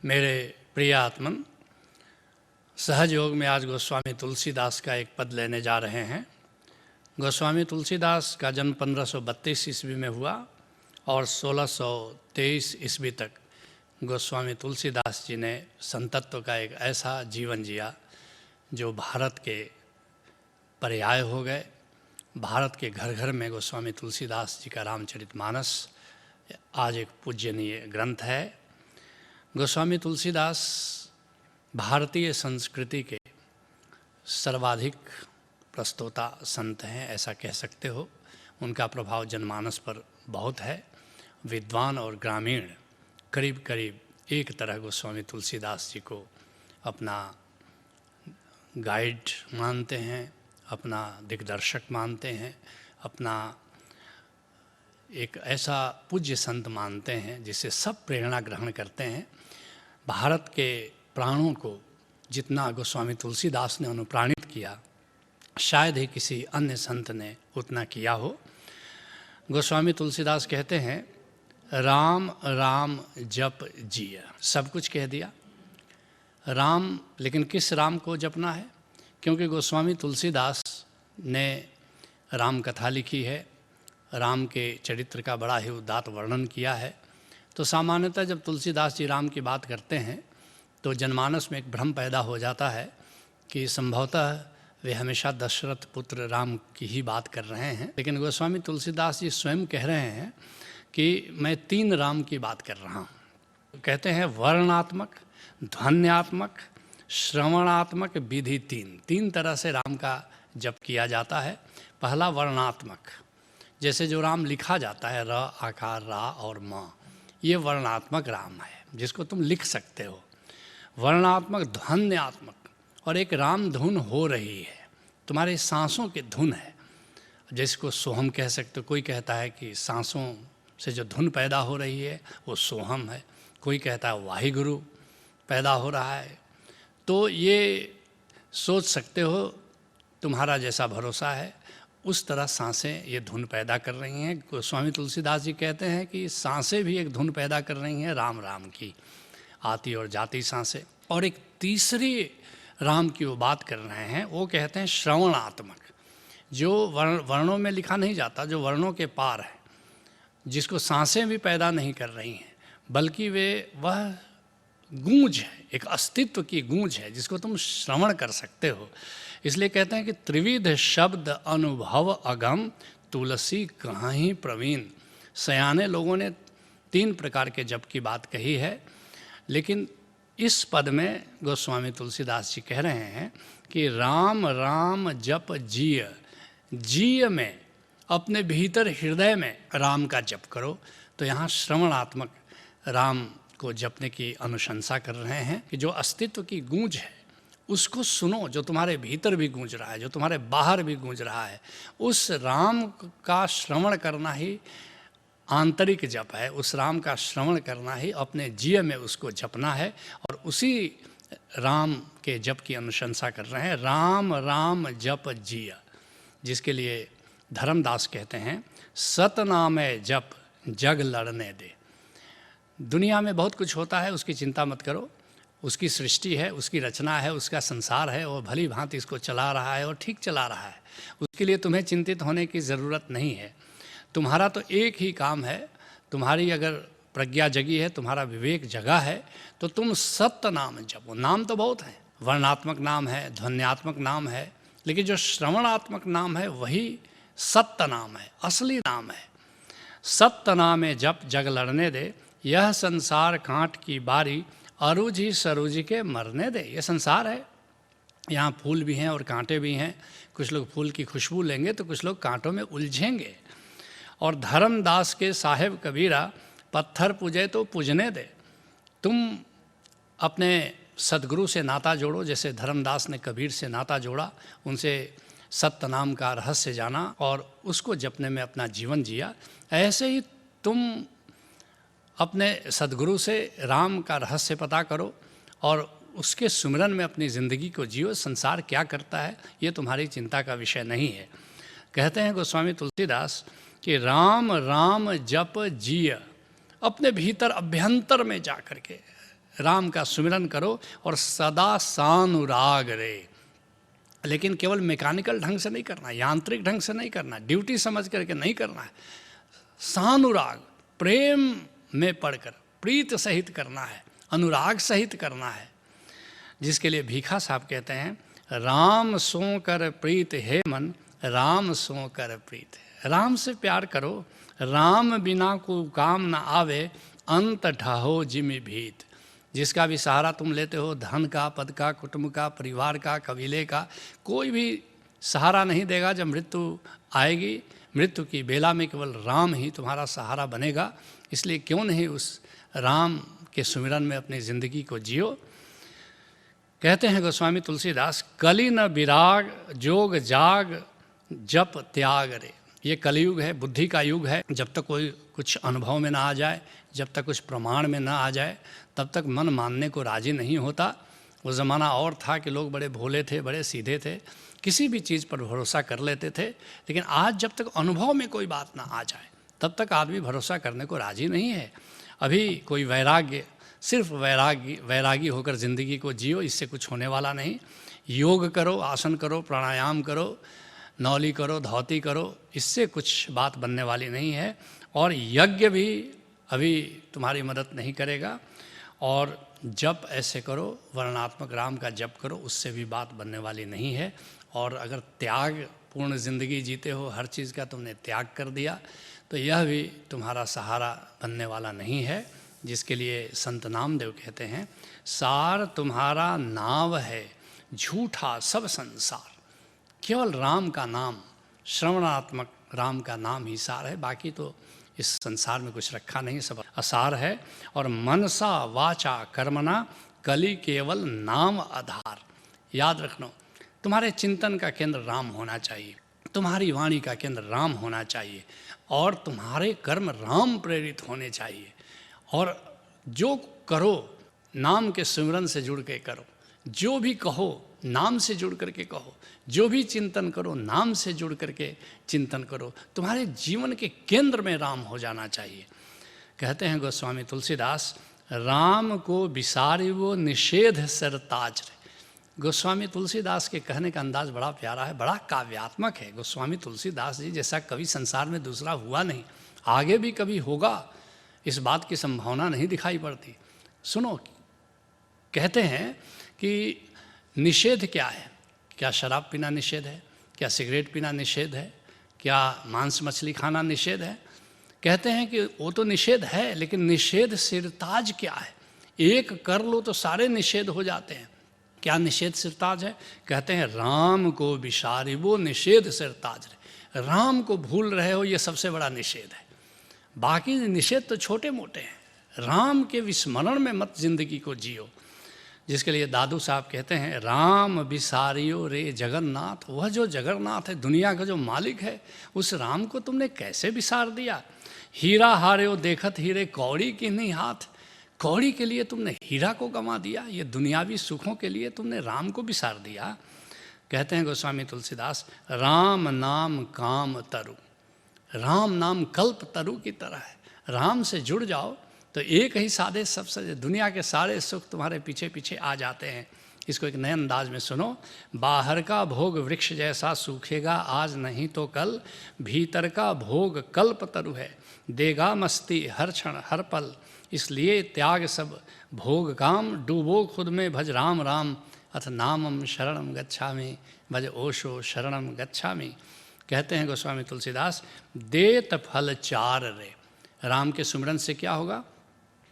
मेरे प्रिय आत्मन, सहज योग में आज गोस्वामी तुलसीदास का एक पद लेने जा रहे हैं। गोस्वामी तुलसीदास का जन्म 1532 ईस्वी में हुआ और 1623 ईस्वी तक गोस्वामी तुलसीदास जी ने संतत्व का एक ऐसा जीवन जिया जो भारत के पर्याय हो गए। भारत के घर घर में गोस्वामी तुलसीदास जी का रामचरितमानस आज एक पूजनीय ग्रंथ है। गोस्वामी तुलसीदास भारतीय संस्कृति के सर्वाधिक प्रस्तोता संत हैं, ऐसा कह सकते हो। उनका प्रभाव जनमानस पर बहुत है। विद्वान और ग्रामीण करीब करीब एक तरह गोस्वामी तुलसीदास जी को अपना गाइड मानते हैं, अपना दिग्दर्शक मानते हैं, अपना एक ऐसा पूज्य संत मानते हैं जिससे सब प्रेरणा ग्रहण करते हैं। भारत के प्राणों को जितना गोस्वामी तुलसीदास ने अनुप्राणित किया, शायद ही किसी अन्य संत ने उतना किया हो। गोस्वामी तुलसीदास कहते हैं, राम राम जप जिय। सब कुछ कह दिया राम, लेकिन किस राम को जपना है? क्योंकि गोस्वामी तुलसीदास ने राम कथा लिखी है, राम के चरित्र का बड़ा ही उदात्त वर्णन किया है। तो सामान्यतः जब तुलसीदास जी राम की बात करते हैं तो जनमानस में एक भ्रम पैदा हो जाता है कि संभवतः वे हमेशा दशरथ पुत्र राम की ही बात कर रहे हैं। लेकिन गोस्वामी तुलसीदास जी स्वयं कह रहे हैं कि मैं 3 राम की बात कर रहा हूँ। कहते हैं वर्णात्मक, ध्वन्यात्मक, श्रवणात्मक विधि 3 तरह से राम का जप किया जाता है। पहला वर्णात्मक, जैसे जो राम लिखा जाता है, र आकार रा और म, ये वर्णात्मक राम है जिसको तुम लिख सकते हो। वर्णात्मक, ध्वन्यात्मक, और एक राम धुन हो रही है, तुम्हारे सांसों की धुन है, जिसको सोहम कह सकते हो। कोई कहता है कि सांसों से जो धुन पैदा हो रही है वो सोहम है, कोई कहता है वाहिगुरु पैदा हो रहा है। तो ये सोच सकते हो, तुम्हारा जैसा भरोसा है उस तरह सांसें ये धुन पैदा कर रही हैं। गोस्वामी तुलसीदास जी कहते हैं कि सांसें भी एक धुन पैदा कर रही हैं, राम राम की आती और जाती सांसें। और एक तीसरी राम की वो बात कर रहे हैं, वो कहते हैं श्रवणात्मक, जो वर्णों में लिखा नहीं जाता, जो वर्णों के पार है, जिसको सांसें भी पैदा नहीं कर रही हैं, बल्कि वह गूंज है, एक अस्तित्व की गूंज है जिसको तुम श्रवण कर सकते हो। इसलिए कहते हैं कि त्रिविध शब्द अनुभव अगम, तुलसी कहीं प्रवीण। सयाने लोगों ने 3 प्रकार के जप की बात कही है, लेकिन इस पद में गोस्वामी तुलसीदास जी कह रहे हैं कि राम राम जप जिय। जिय में अपने भीतर हृदय में राम का जप करो। तो यहाँ श्रवणात्मक राम को जपने की अनुशंसा कर रहे हैं कि जो अस्तित्व की गूंज है उसको सुनो, जो तुम्हारे भीतर भी गूंज रहा है, जो तुम्हारे बाहर भी गूंज रहा है। उस राम का श्रवण करना ही आंतरिक जप है, उस राम का श्रवण करना ही अपने जीव में उसको जपना है। और उसी राम के जप की अनुशंसा कर रहे हैं, राम राम जप जिय, जिसके लिए धर्मदास कहते हैं, सतनामय जप जग लड़ने दे। दुनिया में बहुत कुछ होता है, उसकी चिंता मत करो। उसकी सृष्टि है, उसकी रचना है, उसका संसार है, वो भली भांति इसको चला रहा है और ठीक चला रहा है। उसके लिए तुम्हें चिंतित होने की ज़रूरत नहीं है। तुम्हारा तो एक ही काम है, तुम्हारी अगर प्रज्ञा जगी है, तुम्हारा विवेक जगा है, तो तुम सत्य नाम जपो। नाम तो बहुत हैं, वर्णात्मक नाम है, ध्वन्यात्मक नाम है, लेकिन जो श्रवणात्मक नाम है वही सत्य नाम है, असली नाम है। सत्य नाम जप जग लड़ने दे, यह संसार कांट की बारी, अरुझि सरुझि के मरने दे। ये संसार है, यहाँ फूल भी हैं और कांटे भी हैं। कुछ लोग फूल की खुशबू लेंगे तो कुछ लोग कांटों में उलझेंगे। और धर्मदास के साहेब कबीरा, पत्थर पूजे तो पूजने दे। तुम अपने सदगुरु से नाता जोड़ो, जैसे धर्मदास ने कबीर से नाता जोड़ा, उनसे सत्य नाम का रहस्य जाना और उसको जपने में अपना जीवन जिया। ऐसे ही तुम अपने सदगुरु से राम का रहस्य पता करो और उसके सुमिरन में अपनी ज़िंदगी को जियो। संसार क्या करता है ये तुम्हारी चिंता का विषय नहीं है। कहते हैं गोस्वामी तुलसीदास कि राम राम जप जिय, अपने भीतर अभ्यंतर में जा कर के राम का सुमिरन करो और सदा सानुराग रे। लेकिन केवल मैकेनिकल ढंग से नहीं करना, यांत्रिक ढंग से नहीं करना, ड्यूटी समझ करके नहीं करना है। सानुराग, प्रेम में पढ़कर प्रीत सहित करना है, अनुराग सहित करना है। जिसके लिए भीखा साहब कहते हैं, राम सो कर प्रीत है मन, राम सो कर प्रीत है। राम से प्यार करो, राम बिना को काम न आवे, अंत ढाहो जिमि भीत। जिसका भी सहारा तुम लेते हो, धन का, पद का, कुटुंब का, परिवार का, कबीले का, कोई भी सहारा नहीं देगा। जब मृत्यु आएगी, मृत्यु की बेला में केवल राम ही तुम्हारा सहारा बनेगा। इसलिए क्यों नहीं उस राम के सुमिरन में अपनी ज़िंदगी को जियो। कहते हैं गोस्वामी तुलसीदास, कली न विराग जोग जाग जप त्याग रे। ये कलयुग है, बुद्धि का युग है। जब तक कोई कुछ अनुभव में ना आ जाए, जब तक कुछ प्रमाण में ना आ जाए, तब तक मन मानने को राजी नहीं होता। वो ज़माना और था कि लोग बड़े भोले थे, बड़े सीधे थे, किसी भी चीज़ पर भरोसा कर लेते थे। लेकिन आज जब तक अनुभव में कोई बात ना आ जाए, तब तक आदमी भरोसा करने को राजी नहीं है। अभी कोई वैराग्य, सिर्फ वैरागी होकर ज़िंदगी को जियो, इससे कुछ होने वाला नहीं। योग करो, आसन करो, प्राणायाम करो, नौली करो, धौती करो, इससे कुछ बात बनने वाली नहीं है। और यज्ञ भी अभी तुम्हारी मदद नहीं करेगा। और जप ऐसे करो, वर्णात्मक राम का जप करो, उससे भी बात बनने वाली नहीं है। और अगर त्याग पूर्ण ज़िंदगी जीते हो, हर चीज़ का तुमने त्याग कर दिया, तो यह भी तुम्हारा सहारा बनने वाला नहीं है। जिसके लिए संत नामदेव कहते हैं, सार तुम्हारा नाव है झूठा सब संसार। केवल राम का नाम, श्रवणात्मक राम का नाम ही सार है, बाकी तो इस संसार में कुछ रखा नहीं, सब असार है। और मनसा वाचा कर्मणा कली केवल नाम आधार। याद रखना, तुम्हारे चिंतन का केंद्र राम होना चाहिए, तुम्हारी वाणी का केंद्र राम होना चाहिए, और तुम्हारे कर्म राम प्रेरित होने चाहिए। और जो करो नाम के सिमरन से जुड़ के करो, जो भी कहो नाम से जुड़ करके कहो, जो भी चिंतन करो नाम से जुड़ करके चिंतन करो। तुम्हारे जीवन के केंद्र में राम हो जाना चाहिए। कहते हैं गोस्वामी तुलसीदास, राम को विसारी वो निषेध सरताज रे। गोस्वामी तुलसीदास के कहने का अंदाज बड़ा प्यारा है, बड़ा काव्यात्मक है। गोस्वामी तुलसीदास जी जैसा कवि संसार में दूसरा हुआ नहीं, आगे भी कभी होगा, इस बात की संभावना नहीं दिखाई पड़ती। सुनो, कहते हैं कि निषेध क्या है? क्या शराब पीना निषेध है? क्या सिगरेट पीना निषेध है? क्या मांस मछली खाना निषेध है? कहते हैं कि वो तो निषेध है, लेकिन निषेध सिरताज क्या है? एक कर लो तो सारे निषेध हो जाते हैं। क्या निषेध सिरताज है? कहते हैं राम को विसारी वो निषेध सिरताज रे। राम को भूल रहे हो, ये सबसे बड़ा निषेध है। बाकी निषेध तो छोटे मोटे हैं, राम के विस्मरण में मत जिंदगी को जियो। जिसके लिए दादू साहब कहते हैं, राम विसारियो रे जगन्नाथ। वह जो जगन्नाथ है, दुनिया का जो मालिक है, उस राम को तुमने कैसे विसार दिया? हीरा हार्यो देखत हीरे कौड़ी किन्हीं हाथ। कौड़ी के लिए तुमने हीरा को गंवा दिया, ये दुनियावी सुखों के लिए तुमने राम को विसार दिया। कहते हैं गोस्वामी तुलसीदास, राम नाम काम तरु। राम नाम कल्प तरु की तरह है। राम से जुड़ जाओ तो एक ही सादे सबसे दुनिया के सारे सुख तुम्हारे पीछे पीछे आ जाते हैं। इसको एक नए अंदाज में सुनो, बाहर का भोग वृक्ष जैसा सूखेगा आज नहीं तो कल, भीतर का भोग कल्प तरु है, देगा मस्ती हर क्षण हर पल। इसलिए त्याग सब भोग काम, डूबो खुद में भज राम राम, अथ नामम शरणम गच्छामि, भज ओशो शरणम गच्छामि। कहते हैं गोस्वामी तुलसीदास, देत फल चार रे। राम के सुमिरन से क्या होगा?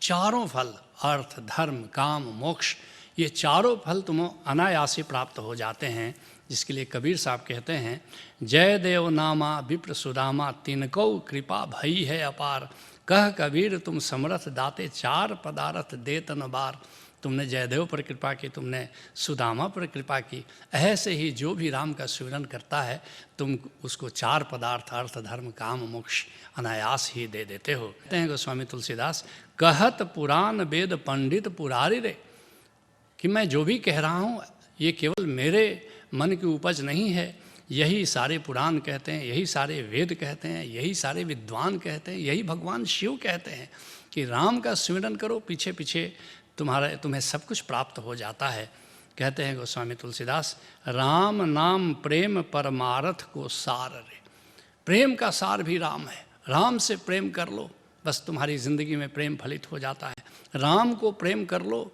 चारों फल, अर्थ धर्म काम मोक्ष, ये चारों फल तुम्हें अनायास ही प्राप्त हो जाते हैं। जिसके लिए कबीर साहब कहते हैं, जय देव नामा विप्र सुदामा, तिनको कृपा भई है अपार, कह कबीर तुम समरथ दाते, चार पदार्थ देतन बार। तुमने जयदेव पर कृपा की, तुमने सुदामा पर कृपा की, ऐसे ही जो भी राम का सुमिरन करता है तुम उसको चार पदार्थ अर्थ धर्म काम मोक्ष अनायास ही दे देते हो। कहते हैं गोस्वामी तुलसीदास, कहत पुराण वेद पंडित पुरारी रे। कि मैं जो भी कह रहा हूँ ये केवल मेरे मन की उपज नहीं है, यही सारे पुराण कहते हैं, यही सारे वेद कहते हैं, यही सारे विद्वान कहते हैं, यही भगवान शिव कहते हैं कि राम का स्मरण करो, पीछे पीछे तुम्हें सब कुछ प्राप्त हो जाता है। कहते हैं गोस्वामी तुलसीदास, राम नाम प्रेम परमारथ को सार रे। प्रेम का सार भी राम है। राम से प्रेम कर लो, बस तुम्हारी ज़िंदगी में प्रेम फलित हो जाता है। राम को प्रेम कर लो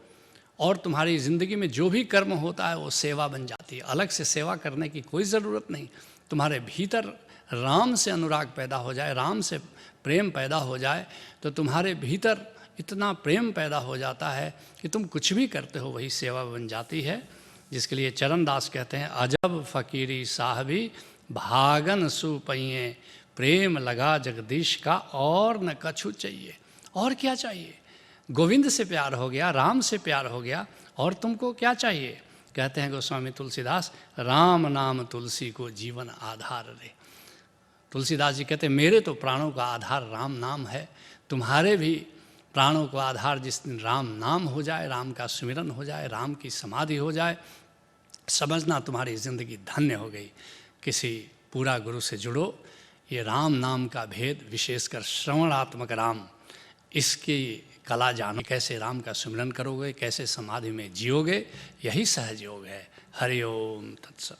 और तुम्हारी ज़िंदगी में जो भी कर्म होता है वो सेवा बन जाती है। अलग से सेवा करने की कोई ज़रूरत नहीं। तुम्हारे भीतर राम से अनुराग पैदा हो जाए, राम से प्रेम पैदा हो जाए, तो तुम्हारे भीतर इतना प्रेम पैदा हो जाता है कि तुम कुछ भी करते हो वही सेवा बन जाती है। जिसके लिए चरणदास कहते हैं, अजब फ़कीरी साहबी भागन सुपइये, प्रेम लगा जगदीश का और न कछु चाहिए। और क्या चाहिए? गोविंद से प्यार हो गया, राम से प्यार हो गया, और तुमको क्या चाहिए? कहते हैं गोस्वामी तुलसीदास, राम नाम तुलसी को जीवन आधार रे। तुलसीदास जी कहते हैं, मेरे तो प्राणों का आधार राम नाम है। तुम्हारे भी प्राणों का आधार जिस दिन राम नाम हो जाए, राम का सुमिरन हो जाए, राम की समाधि हो जाए, समझना तुम्हारी ज़िंदगी धन्य हो गई। किसी पूरा गुरु से जुड़ो, ये राम नाम का भेद, विशेषकर श्रवणात्मक राम, इसकी कला जानो। कैसे राम का सुमिरन करोगे, कैसे समाधि में जियोगे, यही सहज योग है। हरि ओम तत्सत।